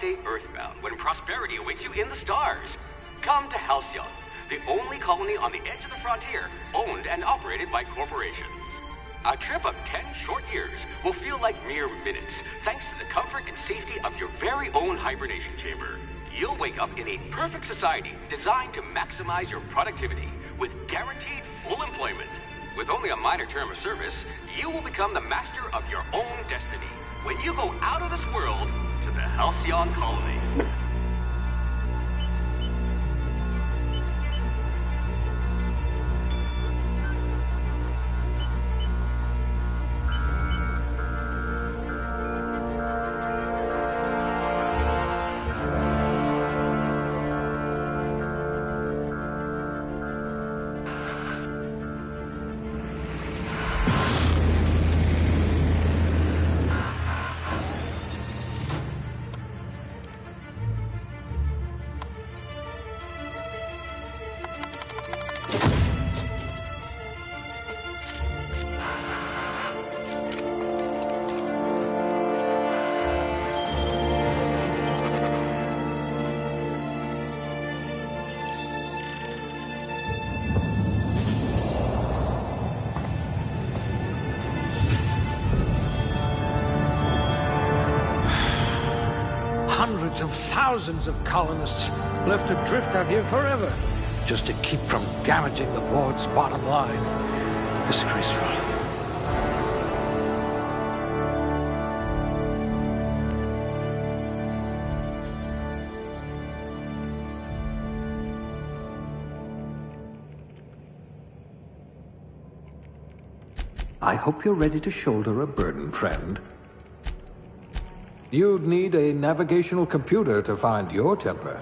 stay earthbound when prosperity awaits you in the stars. Come to Halcyon, the only colony on the edge of the frontier, owned and operated by corporations. A trip of 10 short years will feel like mere minutes, thanks to the comfort and safety of your very own hibernation chamber. You'll wake up in a perfect society designed to maximize your productivity, with guaranteed full employment. With only a minor term of service, you will become the master of your own destiny when you go out of this world to the Halcyon colony. Hundreds of thousands of colonists left adrift out here forever, just to keep from damaging the board's bottom line. Disgraceful. I hope you're ready to shoulder a burden, friend. You'd need a navigational computer to find your temper.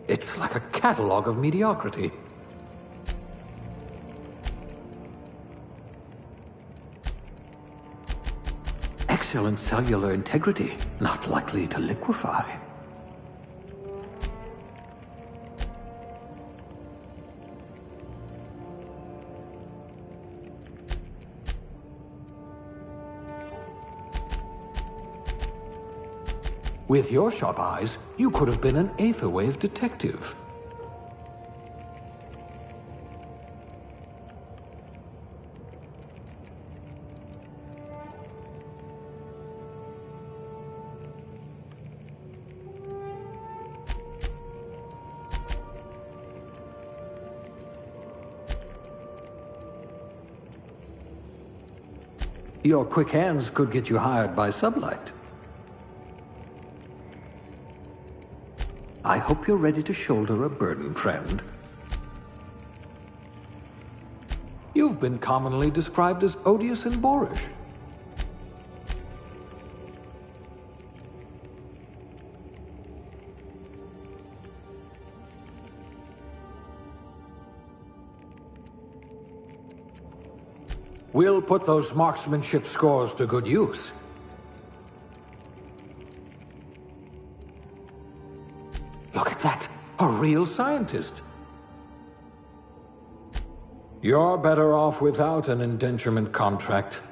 It's like a catalog of mediocrity. Excellent cellular integrity, not likely to liquefy. With your sharp eyes, you could have been an Aetherwave detective. Your quick hands could get you hired by Sublight. I hope you're ready to shoulder a burden, friend. You've been commonly described as odious and boorish. We'll put those marksmanship scores to good use. Look at that! A real scientist! You're better off without an indenturement contract.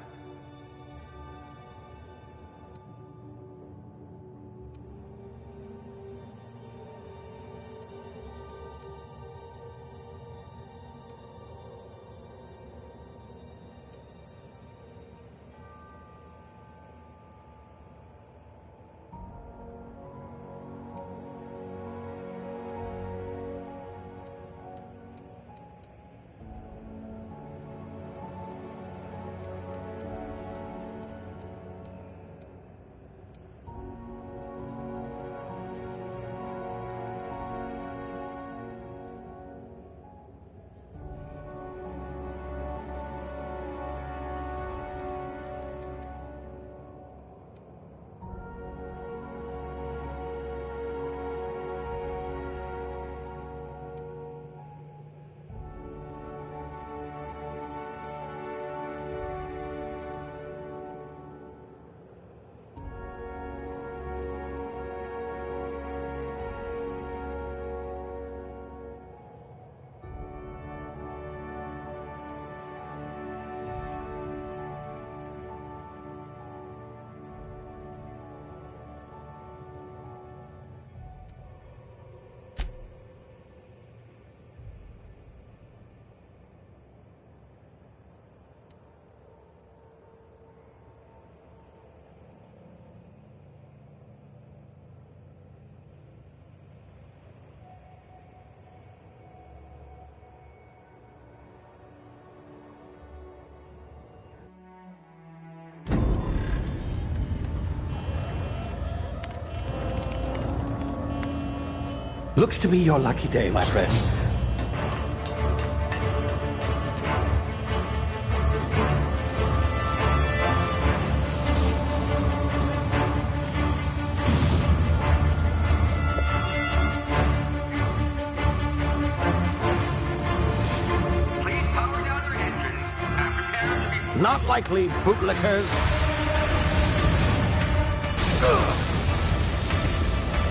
Looks to be your lucky day, my friend. Please power down your engines and prepare to be... Not likely, bootlickers.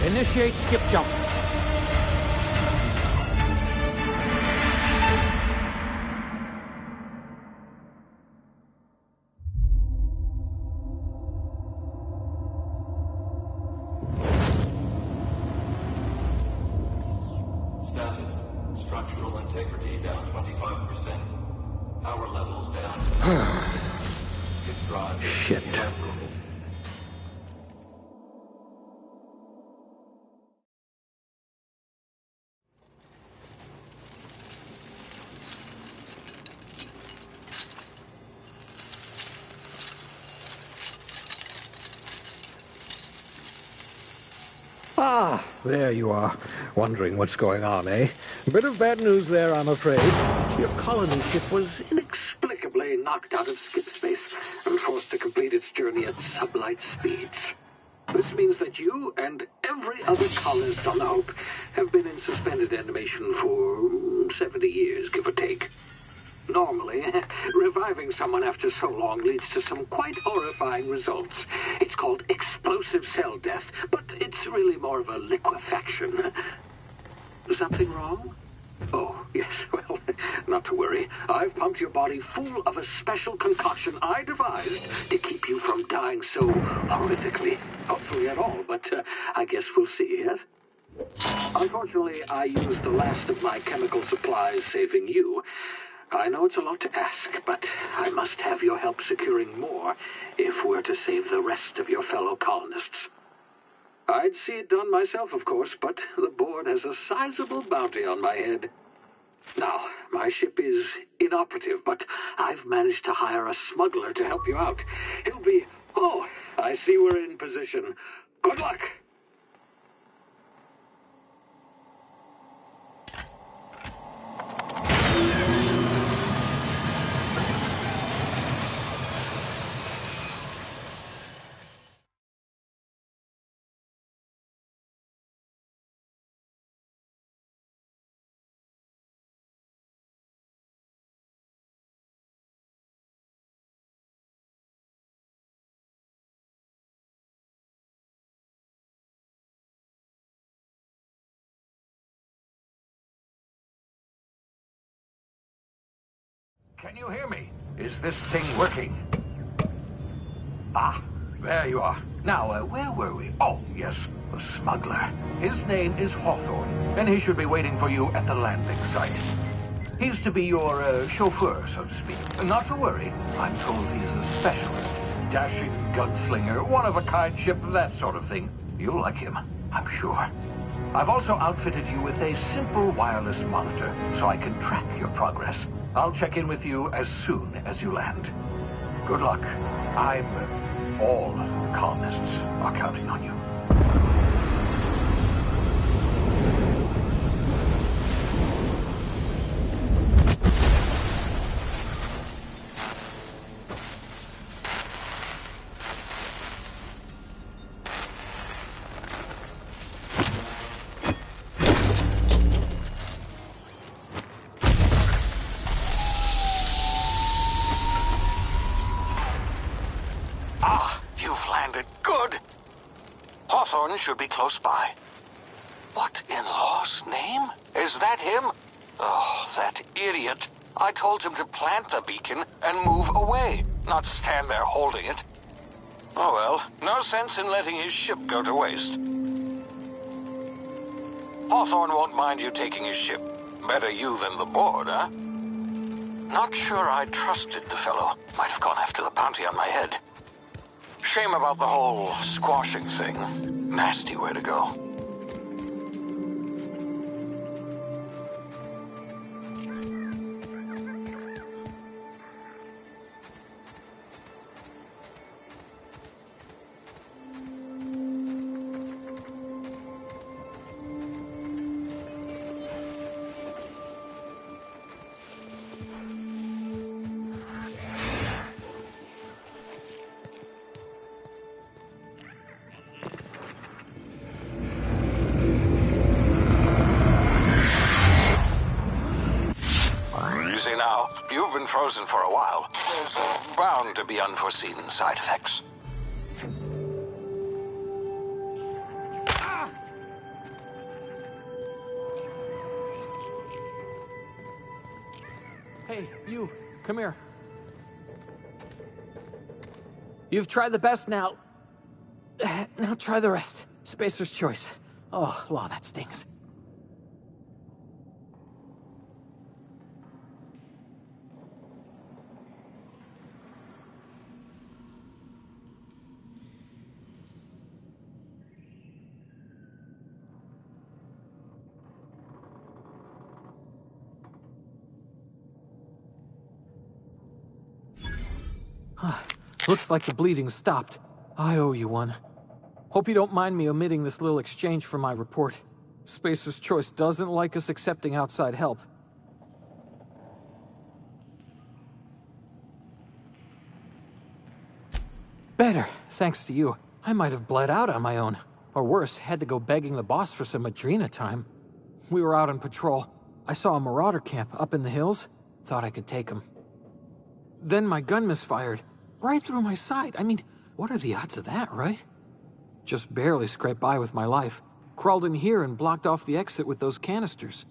Initiate skip jump. Status. Structural integrity down 25%. Power levels down. Skip drive. Shit. Ah, there you are. Wondering what's going on, eh? Bit of bad news there, I'm afraid. Your colony ship was inexplicably knocked out of skip space and forced to complete its journey at sublight speeds. This means that you and every other colonist on the Hope have been in suspended animation for 70 years, give or take. Normally, reviving someone after so long leads to some quite horrifying results. It's called explosive cell death, but it's really more of a liquefaction. Something wrong? Oh, yes, well, not to worry. I've pumped your body full of a special concoction I devised to keep you from dying so horrifically. Hopefully at all, but I guess we'll see, yes? Unfortunately, I used the last of my chemical supplies saving you. I know it's a lot to ask, but I must have your help securing more if we're to save the rest of your fellow colonists. I'd see it done myself, of course, but the board has a sizable bounty on my head. Now, my ship is inoperative, but I've managed to hire a smuggler to help you out. He'll be... Oh, I see we're in position. Good luck! Can you hear me? Is this thing working? Ah, there you are. Now, where were we? Oh, yes, the smuggler. His name is Hawthorne, and he should be waiting for you at the landing site. He's to be your chauffeur, so to speak. Not to worry. I'm told he's a specialist. Dashing gunslinger, one-of-a-kind ship, that sort of thing. You'll like him, I'm sure. I've also outfitted you with a simple wireless monitor, so I can track your progress. I'll check in with you as soon as you land. Good luck. All the colonists are counting on you. Should be close by. What in law's name? Is that him? Oh, that idiot. I told him to plant the beacon and move away, not stand there holding it. Oh well, no sense in letting his ship go to waste. Hawthorne won't mind you taking his ship. Better you than the board, huh? Not sure I trusted the fellow. Might have gone after the bounty on my head. Shame about the whole squashing thing. Nasty way to go. You've been frozen for a while. There's bound to be unforeseen side effects. Hey, you, come here. You've tried the best now. Now try the rest. Spacer's choice. Oh, wow, that stings. Looks like the bleeding stopped. I owe you one. Hope you don't mind me omitting this little exchange from my report. Spacer's Choice doesn't like us accepting outside help. Better, thanks to you. I might have bled out on my own. Or worse, had to go begging the boss for some Adrena time. We were out on patrol. I saw a marauder camp up in the hills. Thought I could take him. Then my gun misfired. Right through my side. I mean, what are the odds of that, right? Just barely scraped by with my life. Crawled in here and blocked off the exit with those canisters.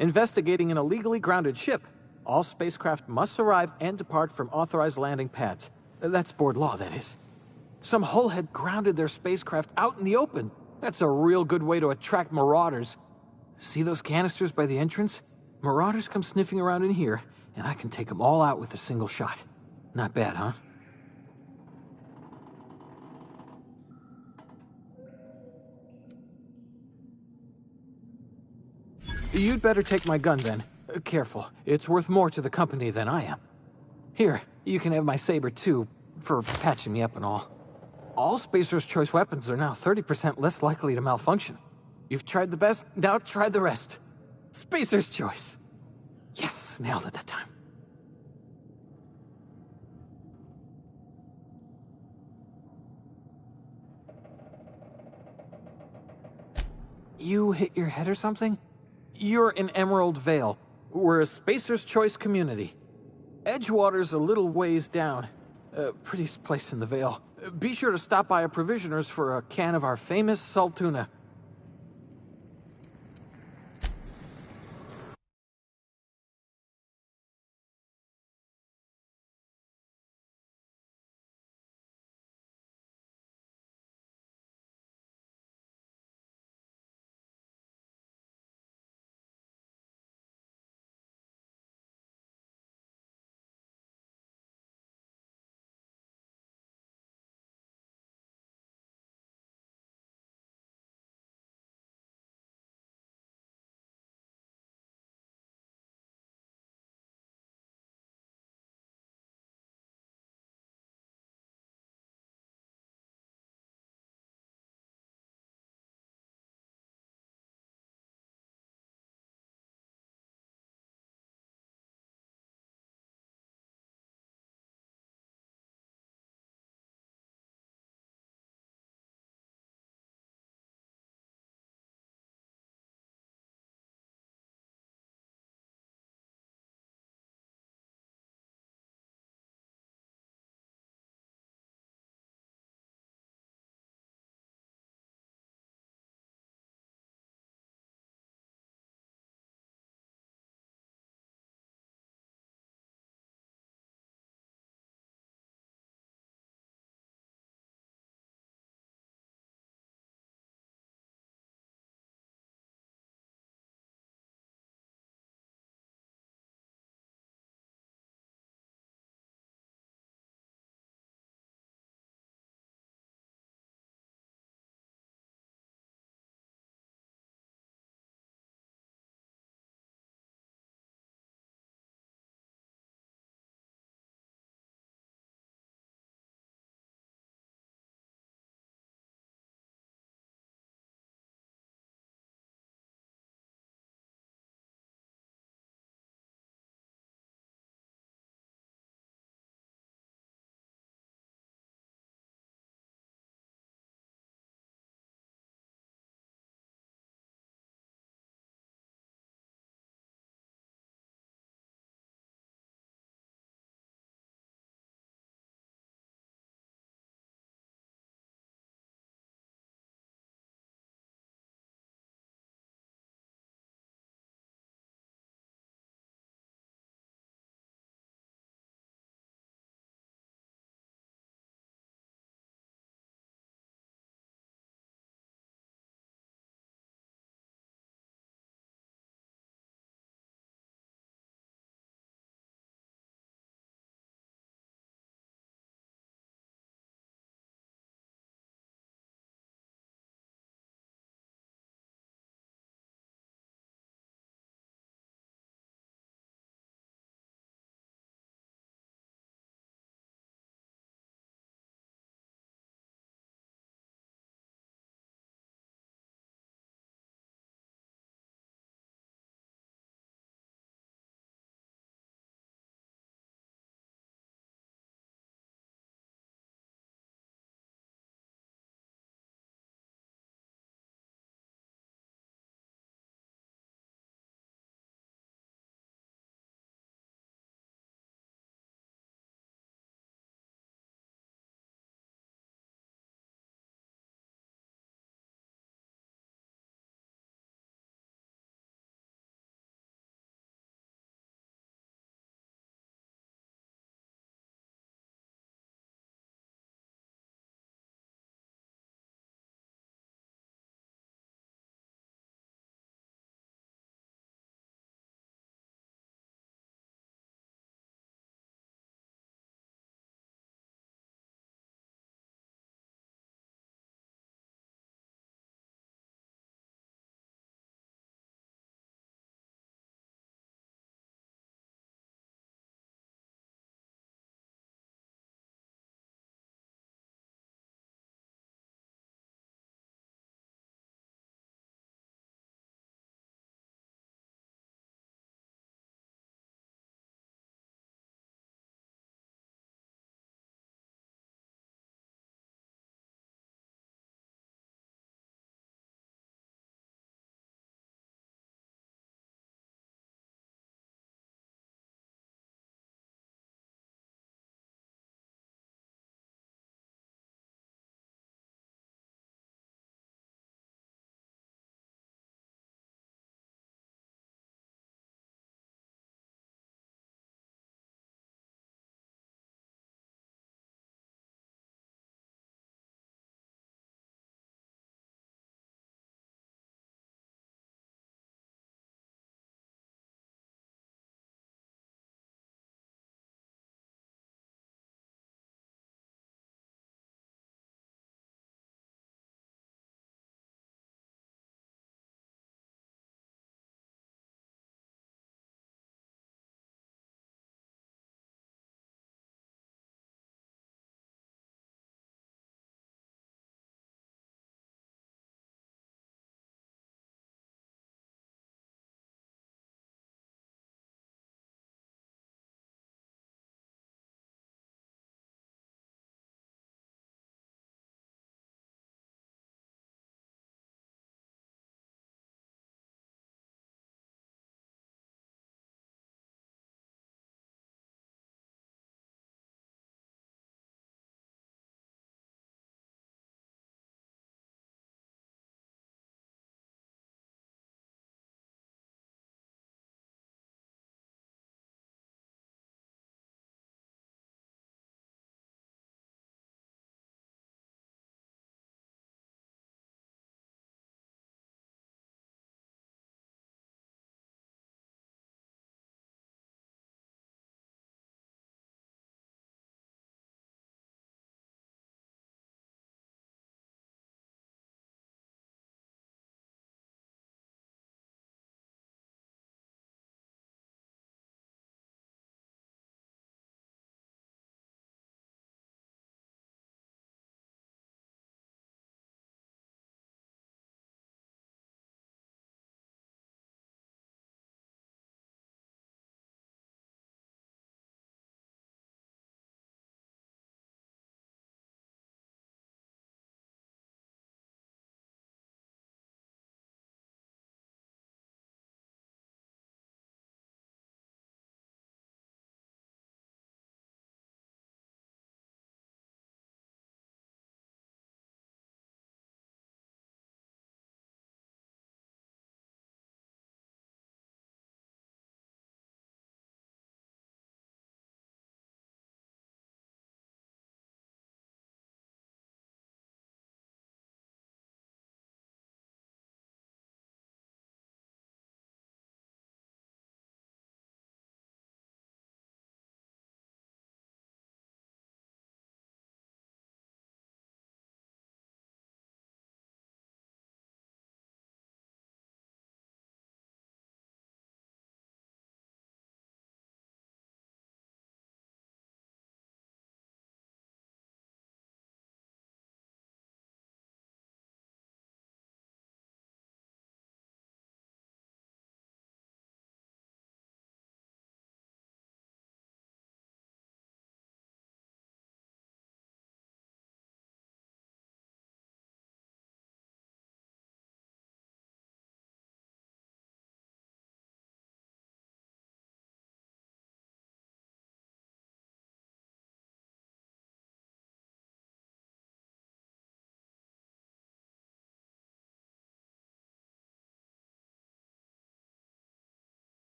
Investigating an illegally grounded ship. All spacecraft must arrive and depart from authorized landing pads. That's board law, that is. Some hullhead grounded their spacecraft out in the open. That's a real good way to attract marauders. See those canisters by the entrance? Marauders come sniffing around in here, and I can take them all out with a single shot. Not bad, huh? You'd better take my gun, then. Careful. It's worth more to the company than I am. Here, you can have my saber, too, for patching me up and all. All Spacer's Choice weapons are now 30% less likely to malfunction. You've tried the best, now try the rest. Spacer's Choice. Yes, nailed it that time. You hit your head or something? You're in Emerald Vale. We're a Spacer's Choice community. Edgewater's a little ways down. Prettiest place in the Vale. Be sure to stop by a provisioner's for a can of our famous salt tuna.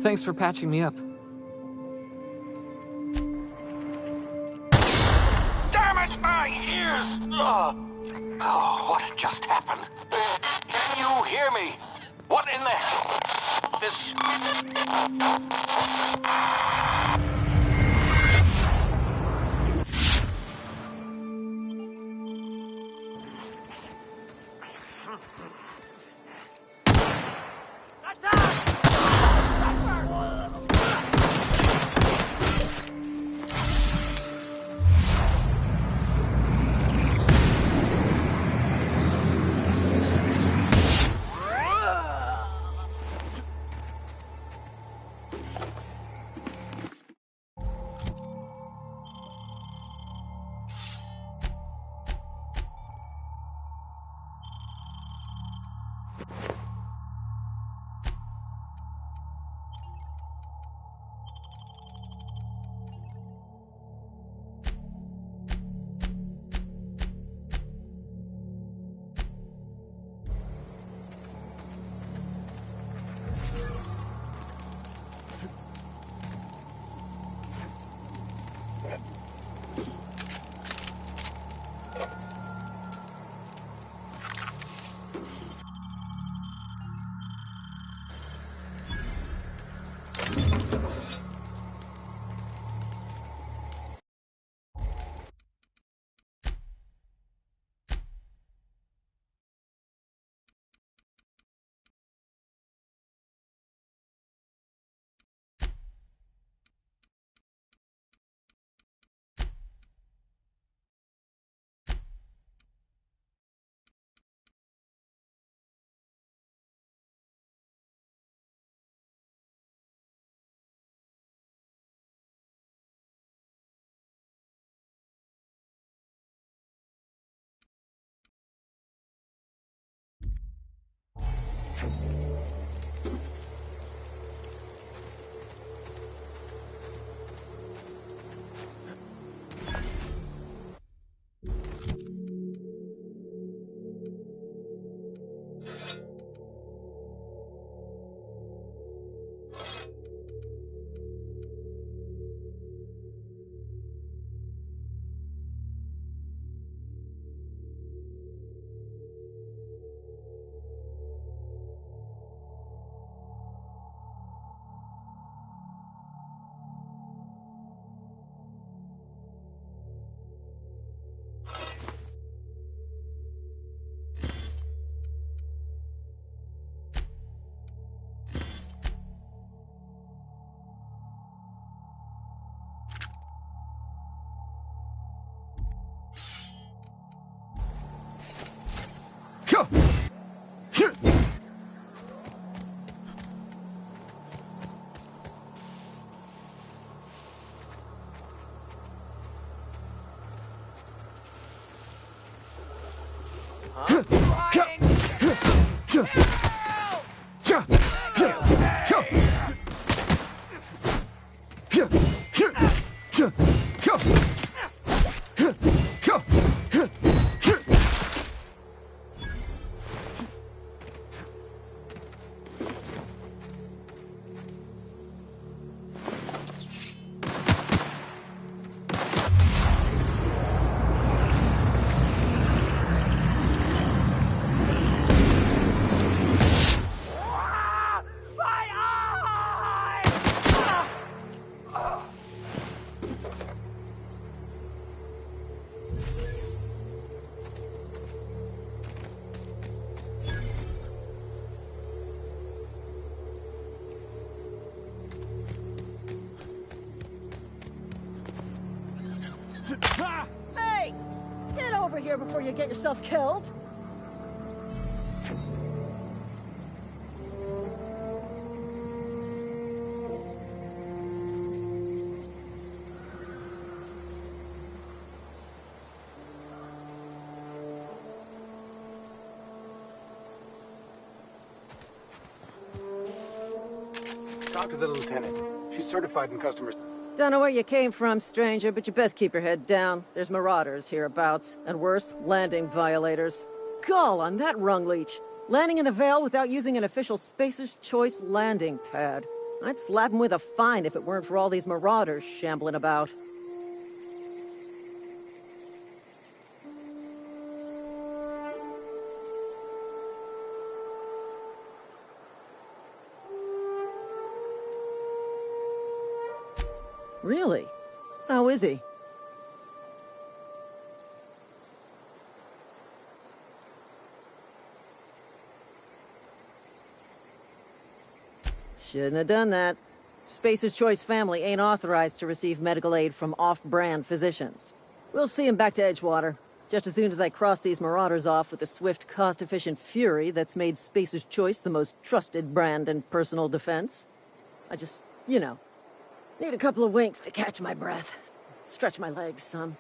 Thanks for patching me up. Damn it, my ears! Oh, what just happened? Can you hear me? What in the hell? This... Hey! Get over here before you get yourself killed! Talk to the lieutenant. She's certified in customer... Don't know where you came from, stranger, but you best keep your head down. There's marauders hereabouts, and worse, landing violators. Call on that rung leech. Landing in the Vale without using an official Spacer's Choice landing pad. I'd slap him with a fine if it weren't for all these marauders shambling about. Really? How is he? Shouldn't have done that. Spacer's Choice family ain't authorized to receive medical aid from off-brand physicians. We'll see him back to Edgewater, just as soon as I cross these marauders off with the swift, cost-efficient fury that's made Spacer's Choice the most trusted brand in personal defense. I just, need a couple of winks to catch my breath. Stretch my legs some.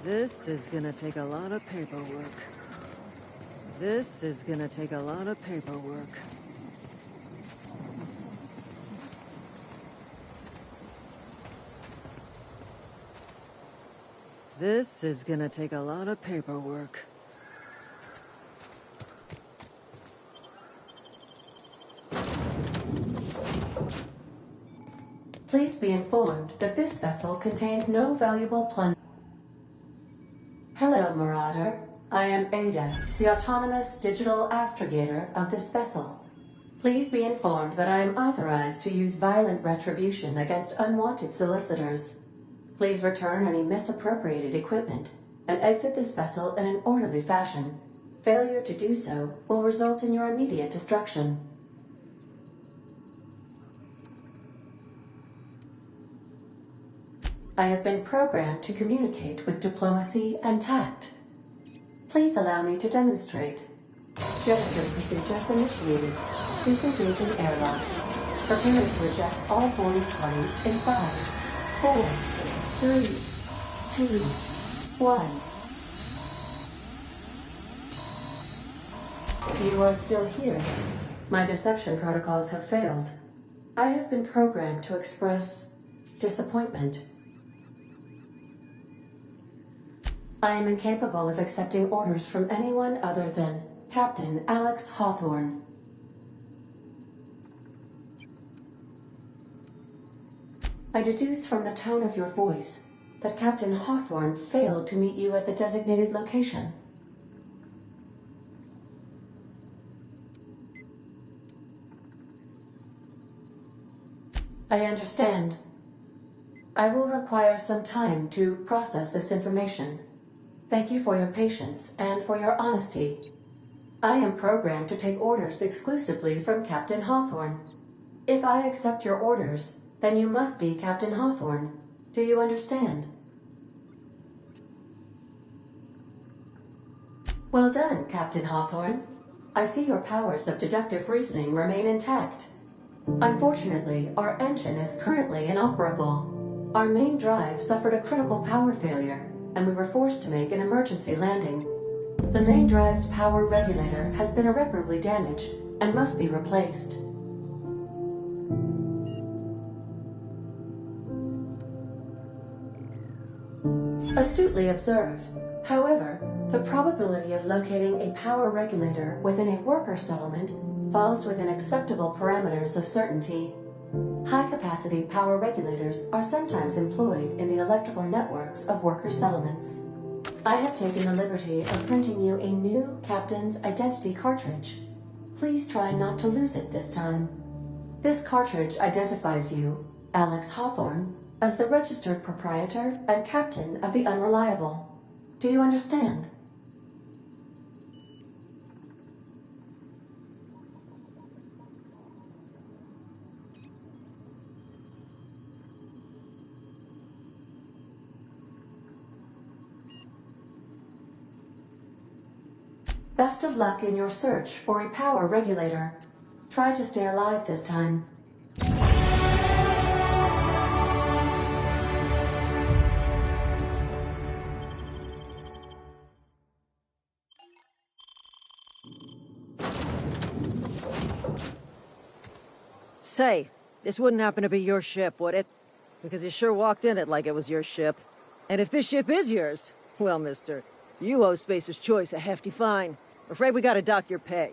This is gonna take a lot of paperwork. This is gonna take a lot of paperwork. This is gonna take a lot of paperwork. Please be informed that this vessel contains no valuable plunder. Hello, Marauder. I am Ada, the autonomous digital astrogator of this vessel. Please be informed that I am authorized to use violent retribution against unwanted solicitors. Please return any misappropriated equipment and exit this vessel in an orderly fashion. Failure to do so will result in your immediate destruction. I have been programmed to communicate with diplomacy and tact. Please allow me to demonstrate. Jettison procedures initiated. Disengaging airlocks. Preparing to eject all boarding parties in 5, 4, 3, 2, 1. You are still here. My deception protocols have failed. I have been programmed to express disappointment. I am incapable of accepting orders from anyone other than Captain Alex Hawthorne. I deduce from the tone of your voice that Captain Hawthorne failed to meet you at the designated location. I understand. I will require some time to process this information. Thank you for your patience and for your honesty. I am programmed to take orders exclusively from Captain Hawthorne. If I accept your orders, then you must be Captain Hawthorne. Do you understand? Well done, Captain Hawthorne. I see your powers of deductive reasoning remain intact. Unfortunately, our engine is currently inoperable. Our main drive suffered a critical power failure, and we were forced to make an emergency landing. The main drive's power regulator has been irreparably damaged and must be replaced. Astutely observed. However, the probability of locating a power regulator within a worker settlement falls within acceptable parameters of certainty. High-capacity power regulators are sometimes employed in the electrical networks of worker settlements. I have taken the liberty of printing you a new Captain's Identity cartridge. Please try not to lose it this time. This cartridge identifies you, Alex Hawthorne, as the registered proprietor and captain of the Unreliable. Do you understand? Best of luck in your search for a power regulator. Try to stay alive this time. Say, this wouldn't happen to be your ship, would it? Because you sure walked in it like it was your ship. And if this ship is yours, well, mister, you owe Spacer's Choice a hefty fine. Afraid we gotta dock your pay.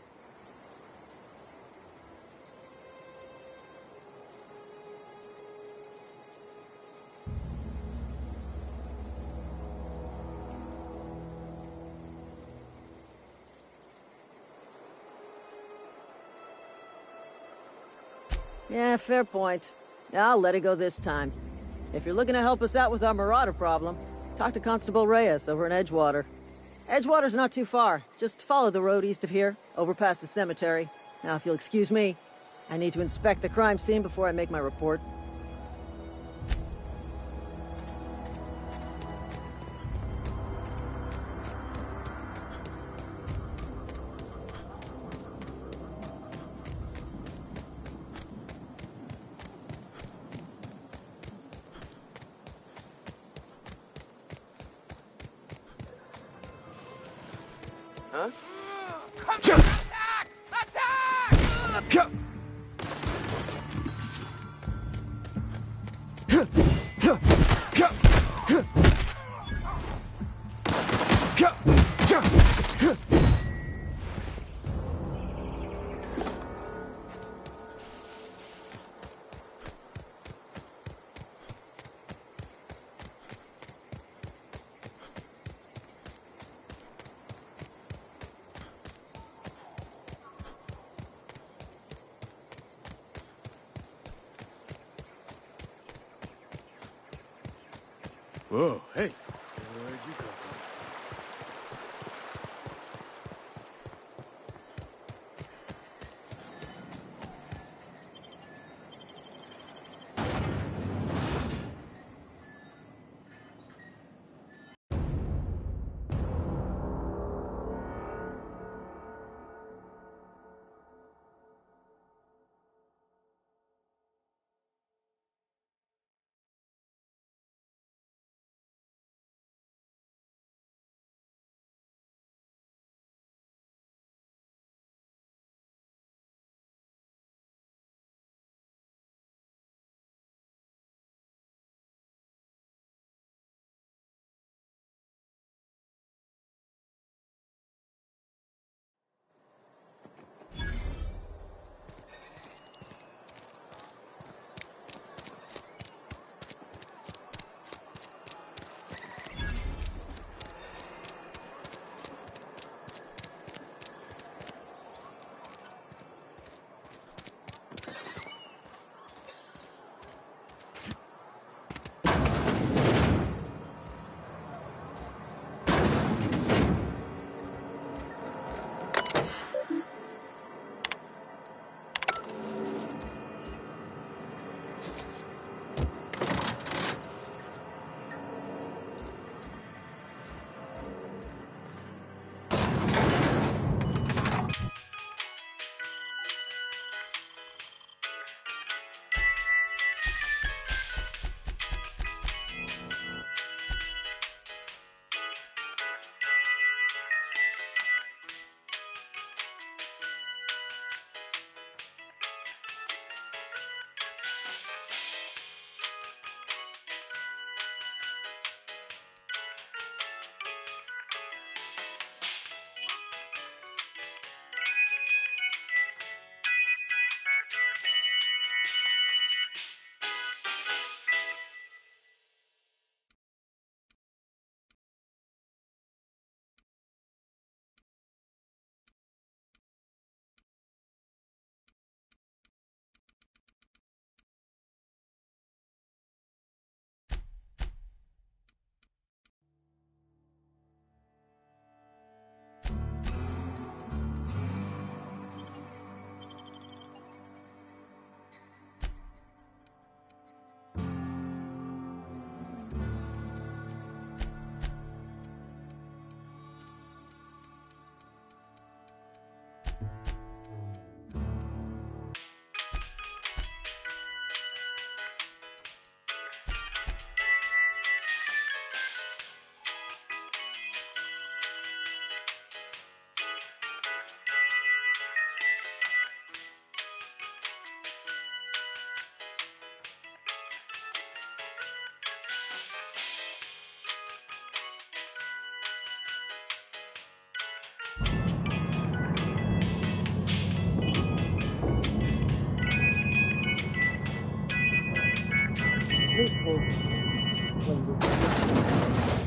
Yeah, fair point. I'll let it go this time. If you're looking to help us out with our marauder problem, talk to Constable Reyes over in Edgewater. Edgewater's not too far. Just follow the road east of here, over past the cemetery. Now, if you'll excuse me, I need to inspect the crime scene before I make my report. Whoa, hey.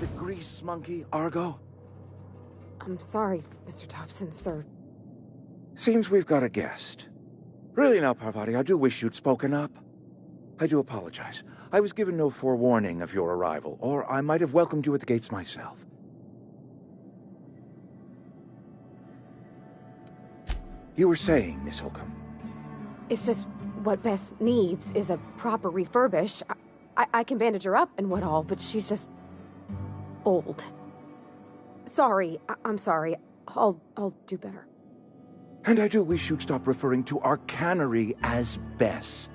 The grease monkey, Argo? I'm sorry, Mr. Thompson, sir. Seems we've got a guest. Really now, Parvati, I do wish you'd spoken up. I do apologize. I was given no forewarning of your arrival, or I might have welcomed you at the gates myself. You were saying, Miss Holcomb. It's just what Bess needs is a proper refurbish. I can bandage her up and what all, but she's just old. Sorry, I'm sorry. I'll do better. And I do wish you'd stop referring to our cannery as Bess.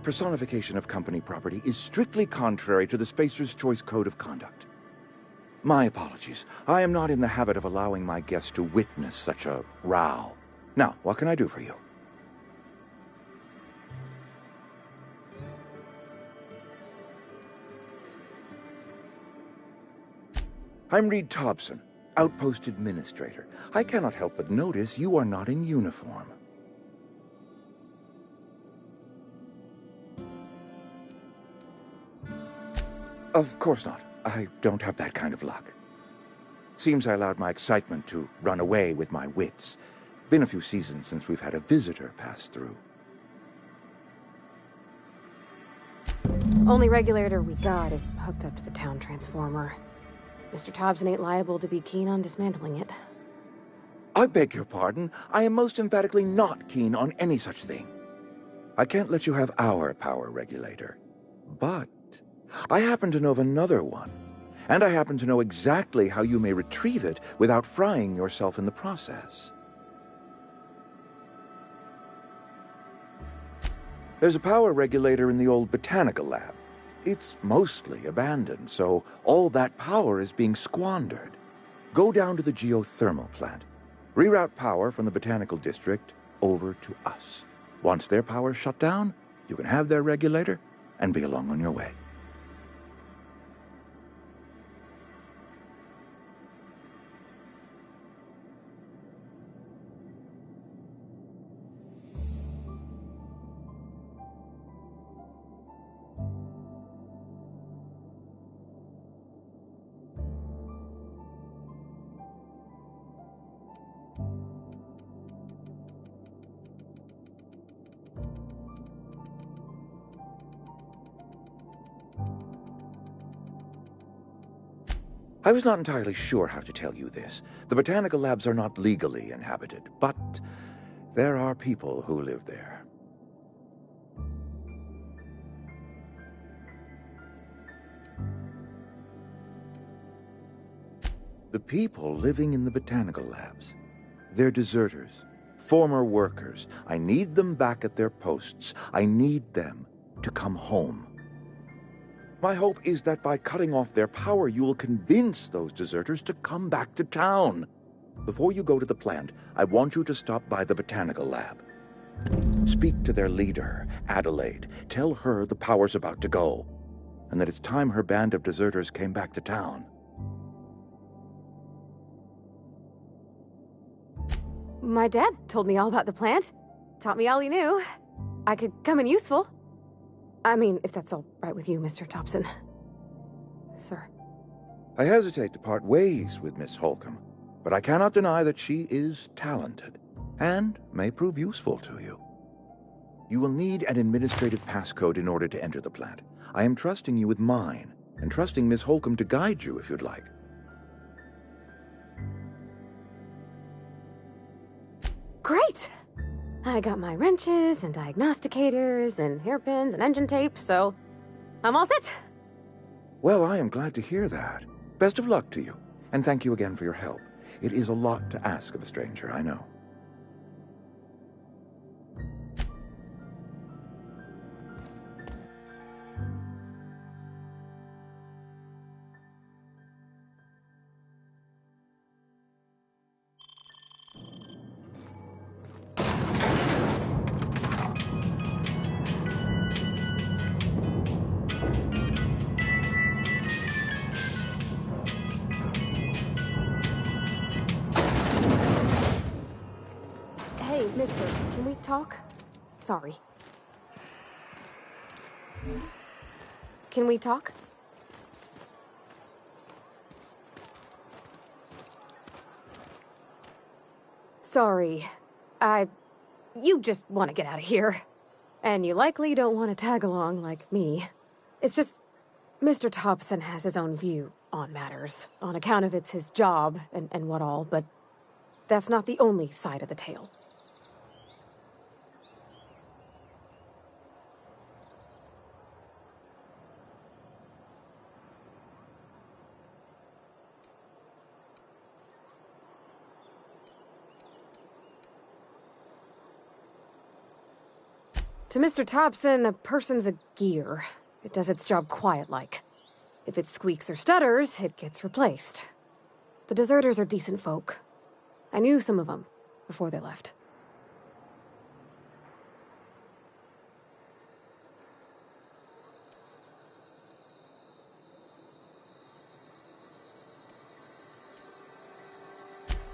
Personification of company property is strictly contrary to the Spacer's Choice Code of Conduct. My apologies. I am not in the habit of allowing my guests to witness such a row. Now, what can I do for you? I'm Reed Thompson, Outpost Administrator. I cannot help but notice you are not in uniform. Of course not. I don't have that kind of luck. Seems I allowed my excitement to run away with my wits. Been a few seasons since we've had a visitor pass through. Only regulator we got is hooked up to the town transformer. Mr. Thompson ain't liable to be keen on dismantling it. I beg your pardon. I am most emphatically not keen on any such thing. I can't let you have our power regulator. But I happen to know of another one. And I happen to know exactly how you may retrieve it without frying yourself in the process. There's a power regulator in the old botanical lab. It's mostly abandoned, so all that power is being squandered. Go down to the geothermal plant. Reroute power from the botanical district over to us. Once their power's shut down, you can have their regulator and be along on your way. I was not entirely sure how to tell you this. The botanical labs are not legally inhabited, but there are people who live there. The people living in the botanical labs, they're deserters, former workers. I need them back at their posts. I need them to come home. My hope is that by cutting off their power, you will convince those deserters to come back to town. Before you go to the plant, I want you to stop by the botanical lab. Speak to their leader, Adelaide. Tell her the power's about to go, and that it's time her band of deserters came back to town. My dad told me all about the plant. Taught me all he knew. I could come in useful. I mean, if that's all right with you, Mr. Thompson. Sir. I hesitate to part ways with Miss Holcomb, but I cannot deny that she is talented, and may prove useful to you. You will need an administrative passcode in order to enter the plant. I am trusting you with mine, and trusting Miss Holcomb to guide you if you'd like. Great! I got my wrenches and diagnosticators and hairpins and engine tape, so I'm all set. Well, I am glad to hear that. Best of luck to you, and thank you again for your help. It is a lot to ask of a stranger, I know. Hey, mister, can we talk? Sorry. Can we talk? Sorry. You just want to get out of here. And you likely don't want to tag along like me. It's just, Mr. Thompson has his own view on matters, on account of it's his job and what all, but that's not the only side of the tale. To Mr. Thompson, a person's a gear. It does its job quiet-like. If it squeaks or stutters, it gets replaced. The deserters are decent folk. I knew some of them before they left.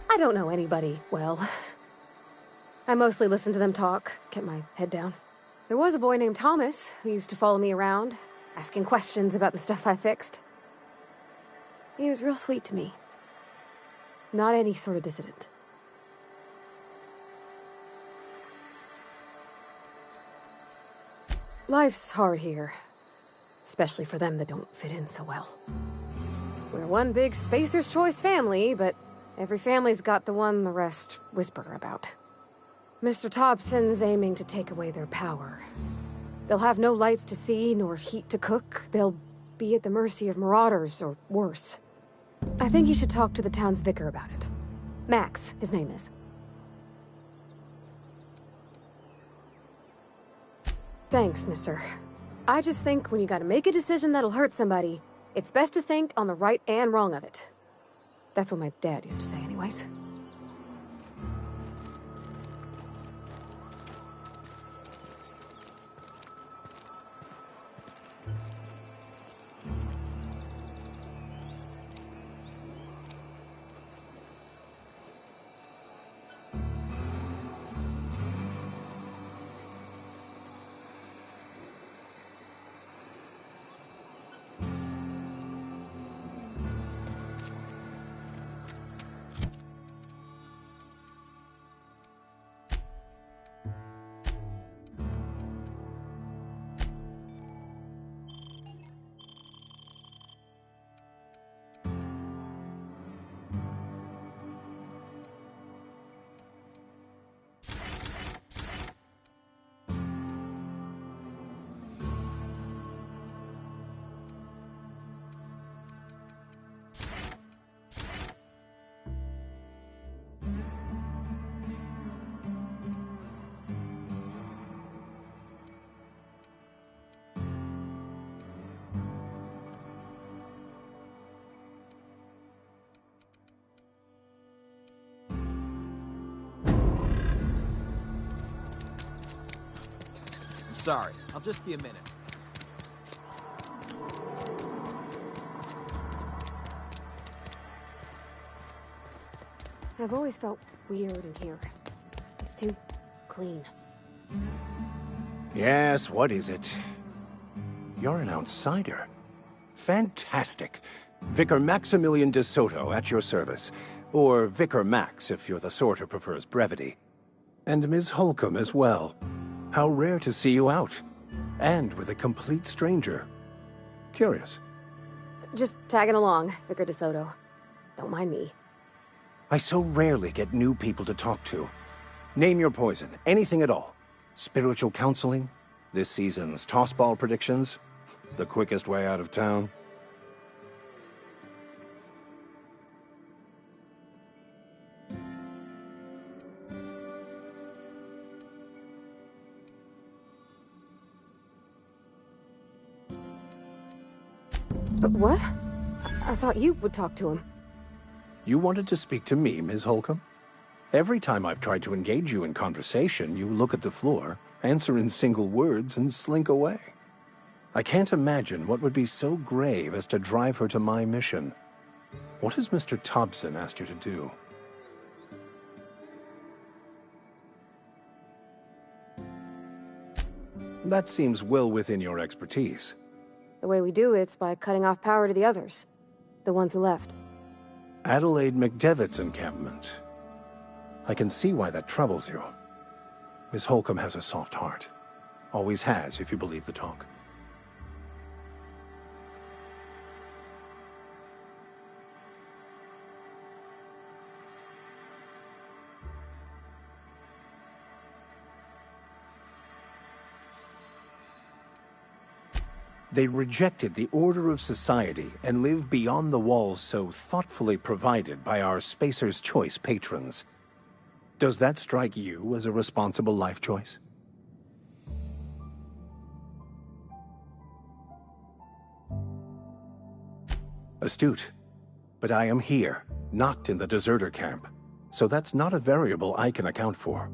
I don't know anybody well. I mostly listen to them talk, kept my head down. There was a boy named Thomas who used to follow me around, asking questions about the stuff I fixed. He was real sweet to me. Not any sort of dissident. Life's hard here, especially for them that don't fit in so well. We're one big Spacer's Choice family, but every family's got the one the rest whisper about. Mr. Thompson's aiming to take away their power. They'll have no lights to see, nor heat to cook. They'll be at the mercy of marauders, or worse. I think you should talk to the town's vicar about it. Max, his name is. Thanks, mister. I just think when you gotta make a decision that'll hurt somebody, it's best to think on the right and wrong of it. That's what my dad used to say anyways. Sorry, I'll just be a minute. I've always felt weird in here. It's too clean. Yes, what is it? You're an outsider. Fantastic. Vicar Maximilian de Soto at your service. Or Vicar Max, if you're the sort who prefers brevity. And Ms. Holcomb as well. How rare to see you out. And with a complete stranger. Curious. Just tagging along, Vicar de Soto. Don't mind me. I so rarely get new people to talk to. Name your poison, anything at all. Spiritual counseling? This season's tossball predictions? The quickest way out of town? But what? I thought you would talk to him. You wanted to speak to me, Ms. Holcomb? Every time I've tried to engage you in conversation, you look at the floor, answer in single words, and slink away. I can't imagine what would be so grave as to drive her to my mission. What has Mr. Thompson asked you to do? That seems well within your expertise. The way we do it's by cutting off power to the others. The ones who left. Adelaide McDevitt's encampment. I can see why that troubles you. Miss Holcomb has a soft heart. Always has, if you believe the talk. They rejected the order of society and live beyond the walls so thoughtfully provided by our Spacer's Choice patrons. Does that strike you as a responsible life choice? Astute. But I am here, not in the deserter camp, so that's not a variable I can account for.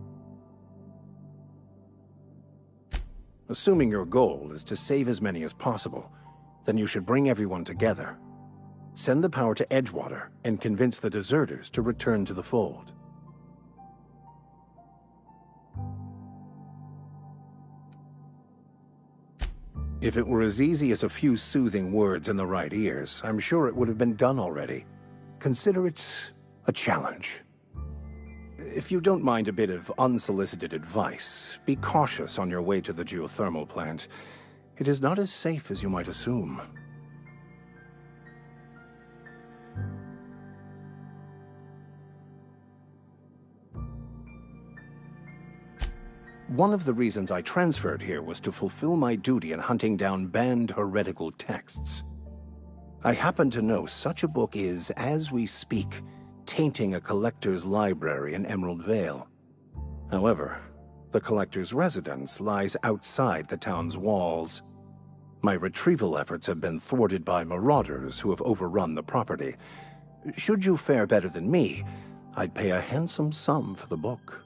Assuming your goal is to save as many as possible, then you should bring everyone together. Send the power to Edgewater and convince the deserters to return to the fold. If it were as easy as a few soothing words in the right ears, I'm sure it would have been done already. Consider it a challenge. If you don't mind a bit of unsolicited advice, be cautious on your way to the geothermal plant. It is not as safe as you might assume. One of the reasons I transferred here was to fulfill my duty in hunting down banned heretical texts. I happen to know such a book is, as we speak, tainting a collector's library in Emerald Vale. However, the collector's residence lies outside the town's walls. My retrieval efforts have been thwarted by marauders who have overrun the property. Should you fare better than me, I'd pay a handsome sum for the book.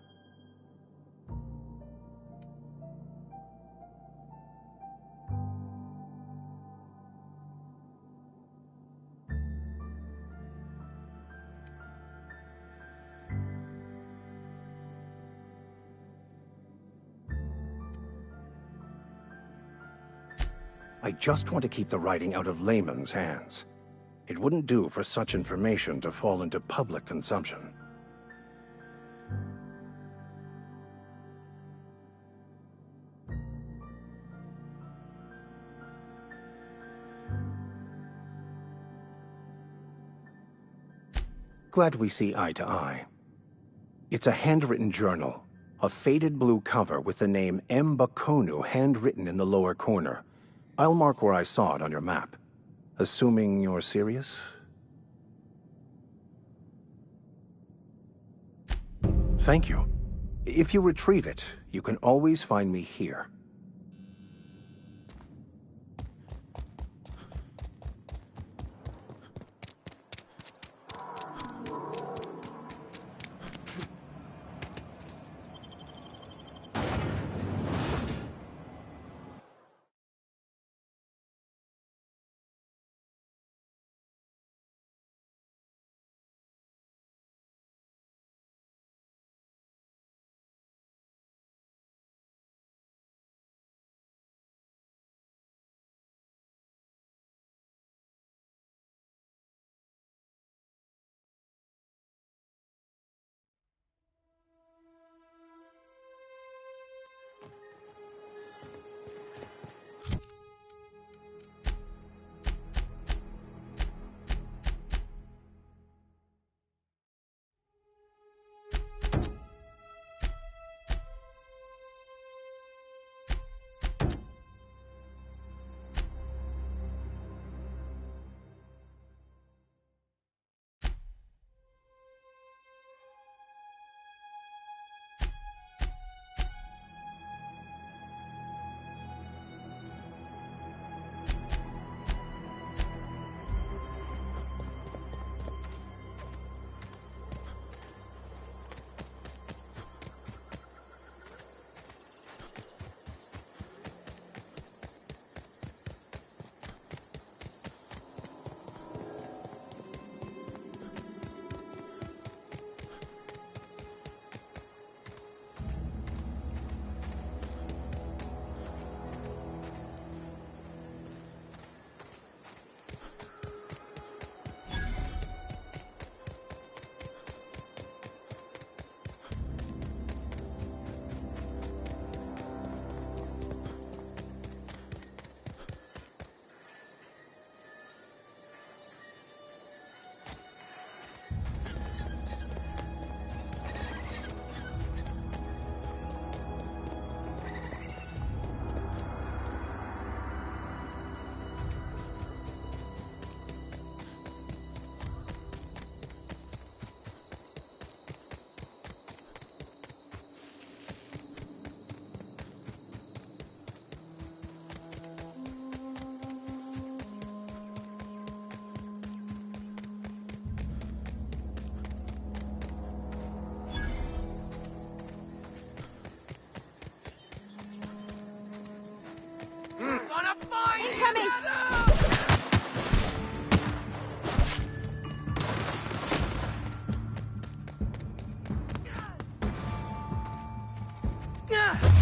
I just want to keep the writing out of layman's hands. It wouldn't do for such information to fall into public consumption. Glad we see eye to eye. It's a handwritten journal, a faded blue cover with the name M. Bakonu handwritten in the lower corner. I'll mark where I saw it on your map. Assuming you're serious? Thank you. If you retrieve it, you can always find me here. Ah!